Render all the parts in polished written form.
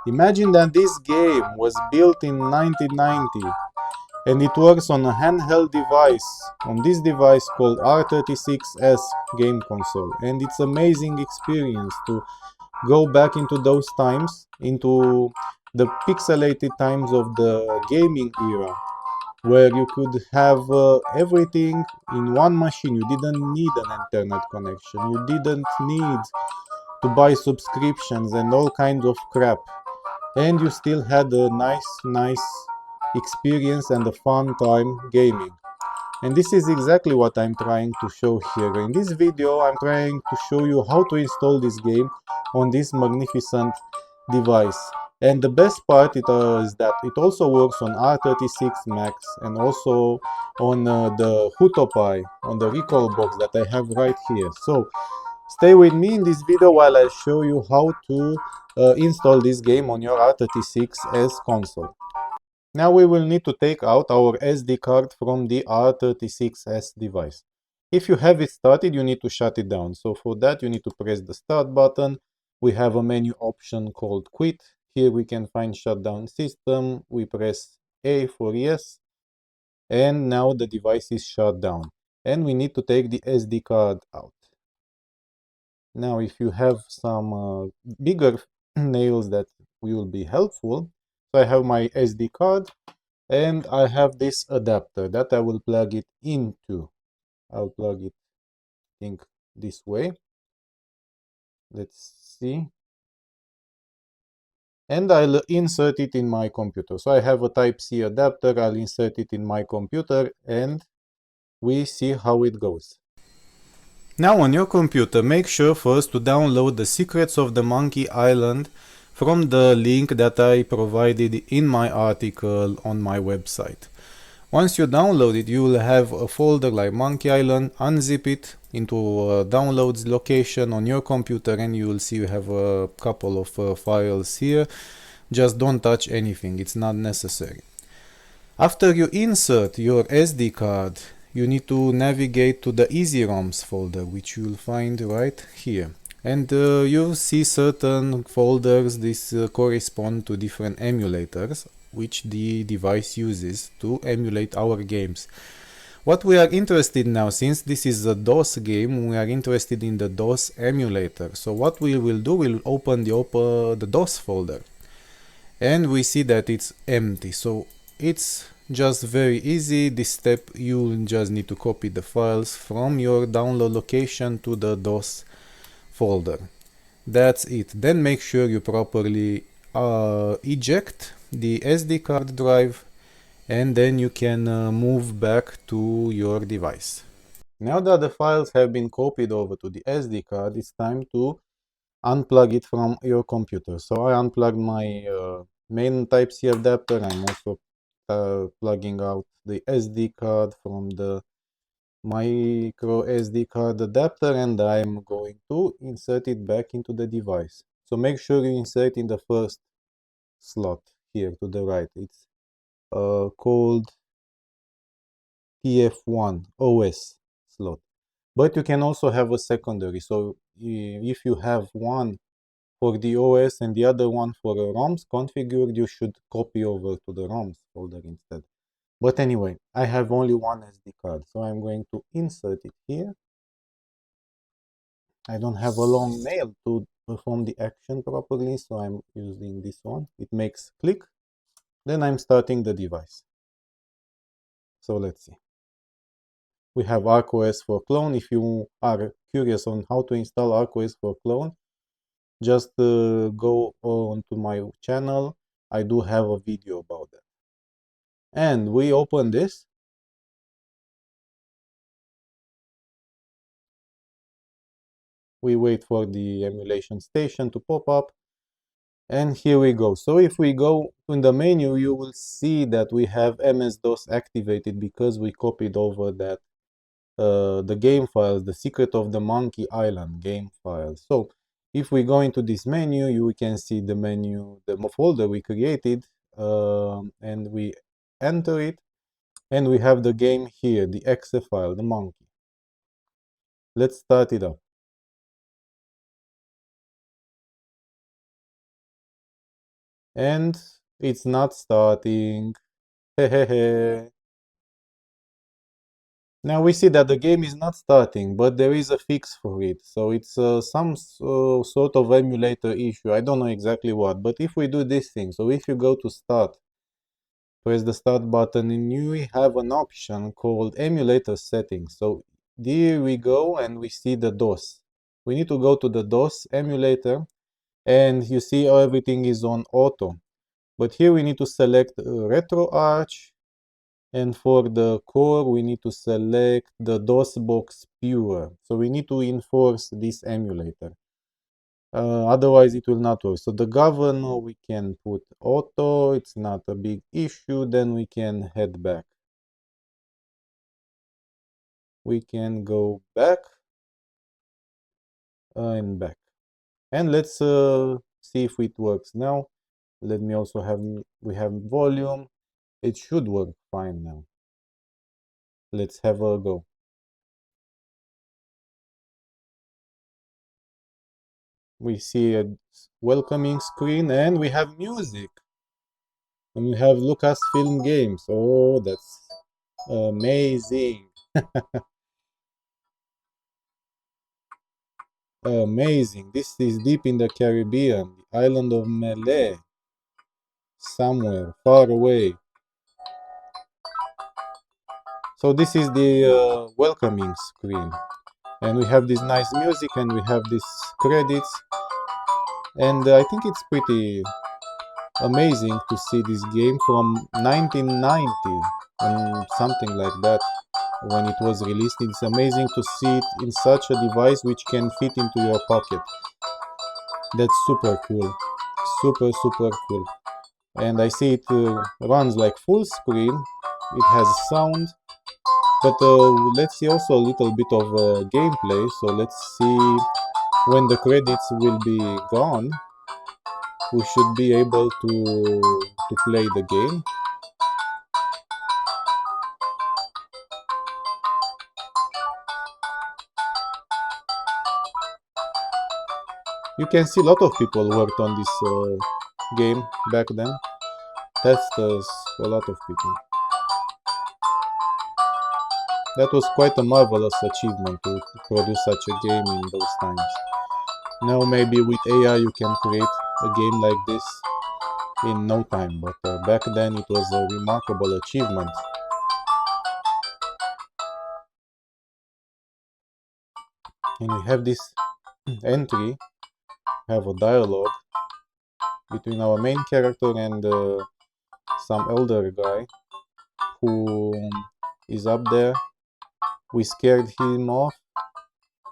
Imagine that this game was built in 1990 and it works on a handheld device, on this device called R36S game console. And it's amazing experience to go back into those times, into the pixelated times of the gaming era, where you could have everything in one machine. You didn't need an internet connection. You didn't need to buy subscriptions and all kinds of crap. And you still had a nice experience and a fun time gaming. And this is exactly what I'm trying to show here. In this video, I'm trying to show you how to install this game on this magnificent device. And the best part is that it also works on R36 Max and also on the Hutopai, on the recall box that I have right here. So stay with me in this video while I show you how to install this game on your R36S console. Now we will need to take out our SD card from the R36S device. If you have it started, you need to shut it down. So for that, you need to press the start button. We have a menu option called quit. Here we can find shutdown system. We press A for yes. And now the device is shut down. And we need to take the SD card out. Now, if you have some bigger nails that will be helpful, so I have my SD card and I have this adapter that I will plug it into. I'll plug it, I think, this way. Let's see. And I'll insert it in my computer. So I have a Type-C adapter, I'll insert it in my computer and we see how it goes. Now on your computer, make sure first to download the Secrets of the Monkey Island from the link that I provided in my article on my website. Once you download it, you will have a folder like Monkey Island. Unzip it into a downloads location on your computer and you will see you have a couple of files here. Just don't touch anything, it's not necessary. After you insert your SD card, you need to navigate to the EasyROMs folder, which you will find right here. And you'll see certain folders. This correspond to different emulators which the device uses to emulate our games. What we are interested now, since this is a DOS game, we are interested in the DOS emulator. So what we will do, we'll open the DOS folder. And we see that it's empty. So it's just very easy. This step, you just need to copy the files from your download location to the DOS folder. That's it. Then make sure you properly eject the SD card drive and then you can move back to your device. Now that the files have been copied over to the SD card, it's time to unplug it from your computer. So I unplugged my main Type-C adapter. I'm also plugging out the SD card from the micro SD card adapter and I'm going to insert it back into the device. So make sure you insert in the first slot here to the right. It's called TF1 OS slot. But you can also have a secondary. So if you have one for the OS and the other one for ROMs configured, you should copy over to the ROMs folder instead. But anyway, I have only one SD card, so I'm going to insert it here. I don't have a long nail to perform the action properly, so I'm using this one. It makes click. Then I'm starting the device. So let's see. We have ArcOS for clone. If you are curious on how to install ArcOS for clone, just go on to my channel. I do have a video about that. And we open this. We wait for the emulation station to pop up. And here we go. So if we go in the menu, you will see that we have MS-DOS activated because we copied over that the game files, the Secret of the Monkey Island game files. So if we go into this menu, you can see the menu, the folder we created, and we enter it, and we have the game here, the exe file, the monkey. Let's start it up. and it's not starting. Hehehe. Now we see that the game is not starting, but there is a fix for it. So it's some sort of emulator issue. I don't know exactly what, but if we do this thing, so if you go to start, press the start button, and you have an option called emulator settings. So here we go and we see the DOS. We need to go to the DOS emulator, and you see everything is on auto. But here we need to select RetroArch, and for the core we need to select the DOSBox Pure. So we need to enforce this emulator. Otherwise it will not work. So the governor we can put auto, it's not a big issue, then we can head back. We can go back and back. And let's see if it works now. Let me also have, we have volume. It should work fine now. Let's have a go. We see a welcoming screen and we have music. And we have Lucasfilm Games. Oh, that's amazing. Amazing. This is deep in the Caribbean, the island of Malé, somewhere far away. So this is the welcoming screen. And we have this nice music and we have these credits. And I think it's pretty amazing to see this game from 1990 and something like that when it was released. It's amazing to see it in such a device which can fit into your pocket. That's super cool. Super cool. And I see it runs like full screen. It has sound. But let's see also a little bit of gameplay. So let's see when the credits will be gone. We should be able to play the game. You can see a lot of people worked on this game back then. Testers, a lot of people. That was quite a marvelous achievement to produce such a game in those times. Now maybe with AI you can create a game like this in no time, but back then it was a remarkable achievement. And we have this entry, have a dialogue between our main character and some elder guy who is up there. We scared him off,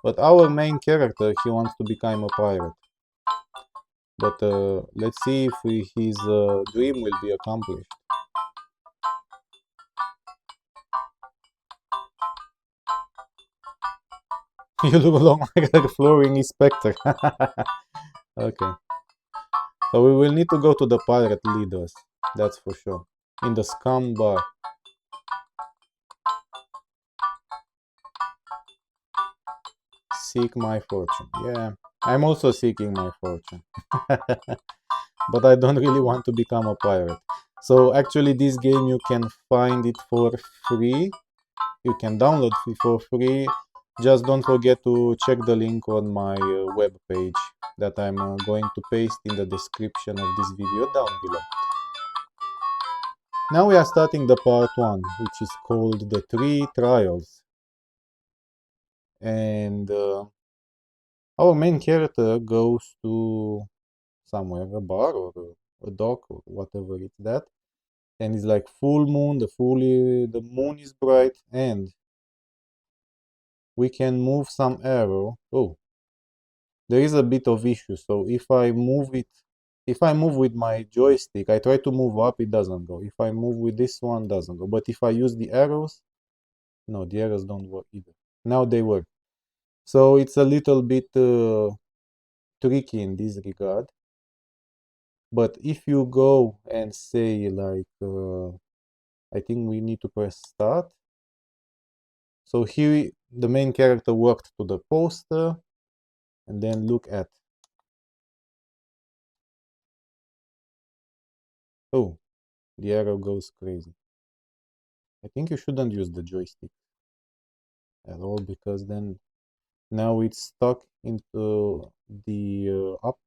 but our main character, he wants to become a pirate. But let's see if his dream will be accomplished. You look along like a flooring inspector. Okay. So we will need to go to the pirate leaders, that's for sure. In the scum bar. Seek my fortune. Yeah, I'm also seeking my fortune. But I don't really want to become a pirate. So actually this game you can find it for free. You can download it for free. Just don't forget to check the link on my web page that I'm going to paste in the description of this video down below. Now we are starting the part 1, which is called the 3 trials. And our main character goes to somewhere, a bar or a dock or whatever it's that. And it's like full moon, the moon is bright, and we can move some arrow. Oh, there is a bit of issue. So if I move with my joystick, I try to move up, it doesn't go. If I move with this one, doesn't go. But if I use the arrows, no, the arrows don't work either. Now they work. So it's a little bit tricky in this regard. But if you go and say like, I think we need to press start. So here the main character walked to the poster and then look at. Oh, the arrow goes crazy. I think you shouldn't use the joystick at all because then now it's stuck into the up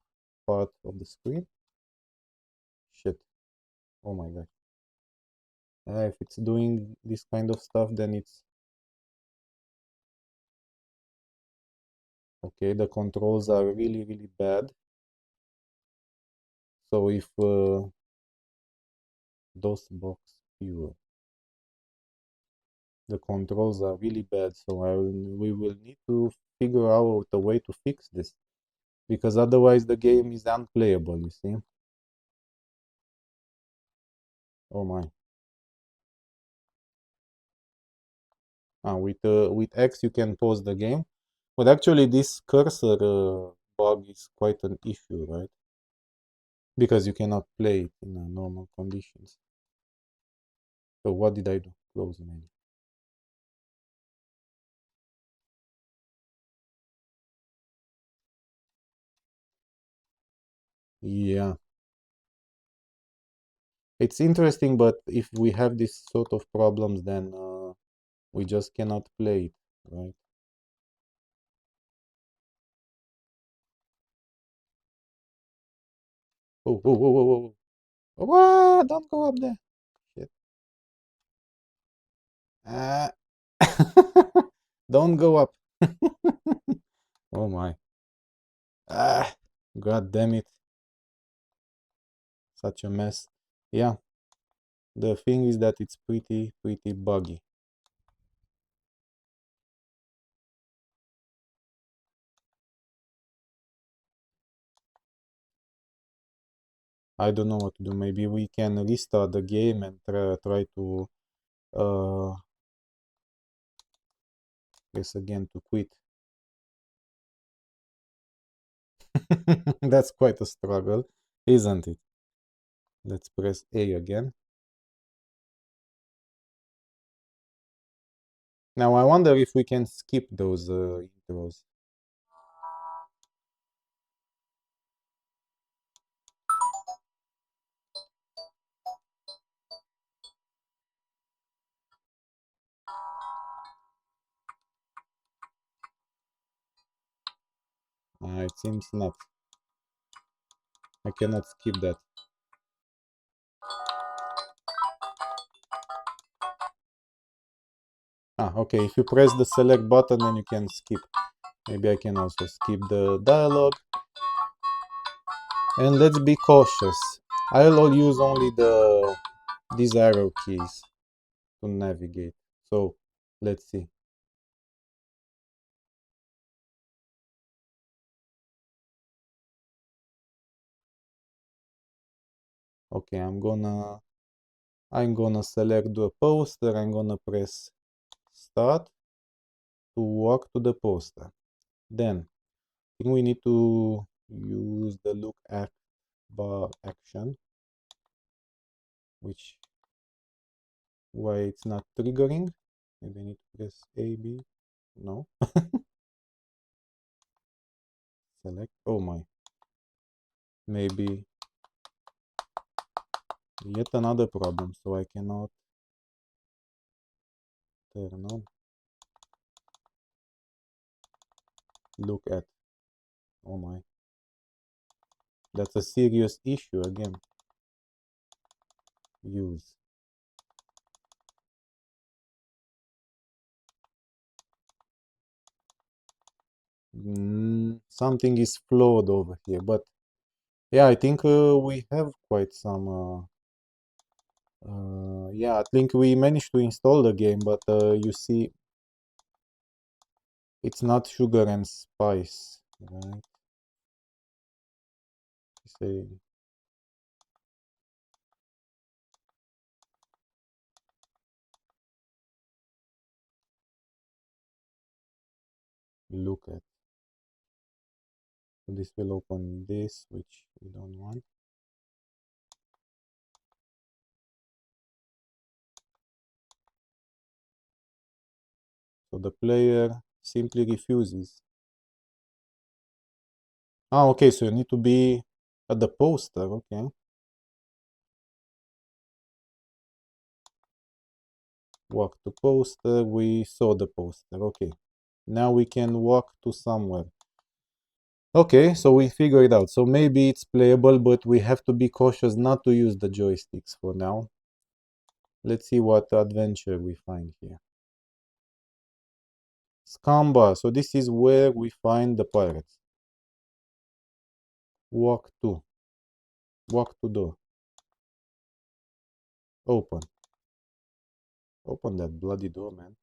part of the screen. Shit. Oh my god. If it's doing this kind of stuff, then it's okay. The controls are really, really bad. So if DOS box viewer, the controls are really bad, so we will need to figure out a way to fix this because otherwise the game is unplayable, you see? Oh my. With X you can pause the game, but actually this cursor bug is quite an issue, right? Because you cannot play it in normal conditions. So what did I do? Close the menu. Yeah, it's interesting, but if we have this sort of problems, then we just cannot play it, right? Oh, oh, oh, oh, oh, oh. What? Don't go up there. Shit. Ah. Don't go up. Oh my. Ah, God damn it. Such a mess. Yeah, the thing is that it's pretty buggy. I don't know what to do. Maybe we can restart the game and try to uh, press again to quit. That's quite a struggle, isn't it? Let's press A again. Now I wonder if we can skip those intros. It seems not. I cannot skip that. Okay. If you press the select button, then you can skip. Maybe I can also skip the dialogue. And let's be cautious. I'll use only these arrow keys to navigate. So let's see. Okay, I'm gonna select the poster. I'm gonna press start to walk to the poster. Then I think we need to use the look at bar action, which why it's not triggering. Maybe I need to press A, B. No. Select. Oh my. Maybe yet another problem. So I cannot turn on. Look at. Oh my. That's a serious issue again. Use. Something is flawed over here, but yeah, I think we have quite some. Yeah, I think we managed to install the game, but you see, it's not sugar and spice, right? Say look at. So this will open this, which we don't want. So the player simply refuses. Okay, so you need to be at the poster, okay. Walk to poster. We saw the poster. Okay. Now we can walk to somewhere. Okay, so we figured it out. So maybe it's playable, but we have to be cautious not to use the joysticks for now. Let's see what adventure we find here. Scamba. So this is where we find the pirates. Walk to. Walk to door. Open. Open that bloody door, man.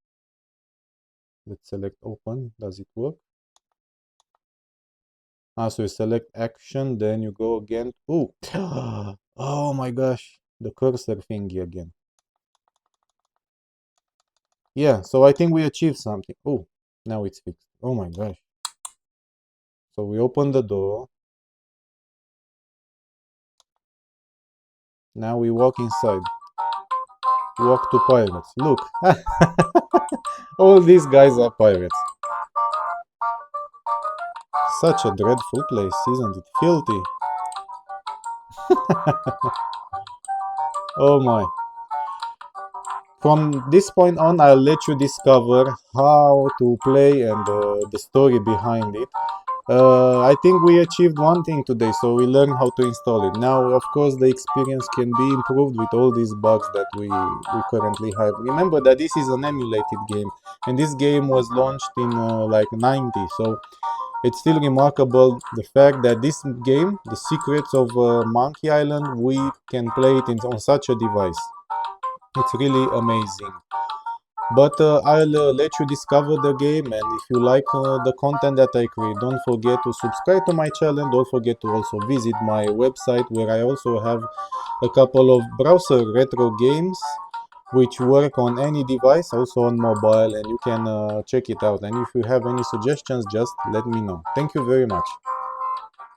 Let's select open. Does it work? Ah, so you select action, then you go again. Oh, oh my gosh, the cursor thingy again. Yeah, so I think we achieved something. Oh, now it's fixed. Oh my gosh. So we open the door. Now we walk inside. Walk to pirates. Look, all these guys are pirates. Such a dreadful place, isn't it? Filthy. Oh my. From this point on, I'll let you discover how to play and the story behind it. I think we achieved one thing today, so we learned how to install it. Now, of course, the experience can be improved with all these bugs that we currently have. Remember that this is an emulated game, and this game was launched in like 90, so it's still remarkable the fact that this game, The Secrets of Monkey Island, we can play it on such a device. It's really amazing. But I'll let you discover the game, and if you like the content that I create, don't forget to subscribe to my channel. Don't forget to also visit my website, where I also have a couple of browser retro games which work on any device, also on mobile, and you can check it out. And if you have any suggestions, just let me know. Thank you very much.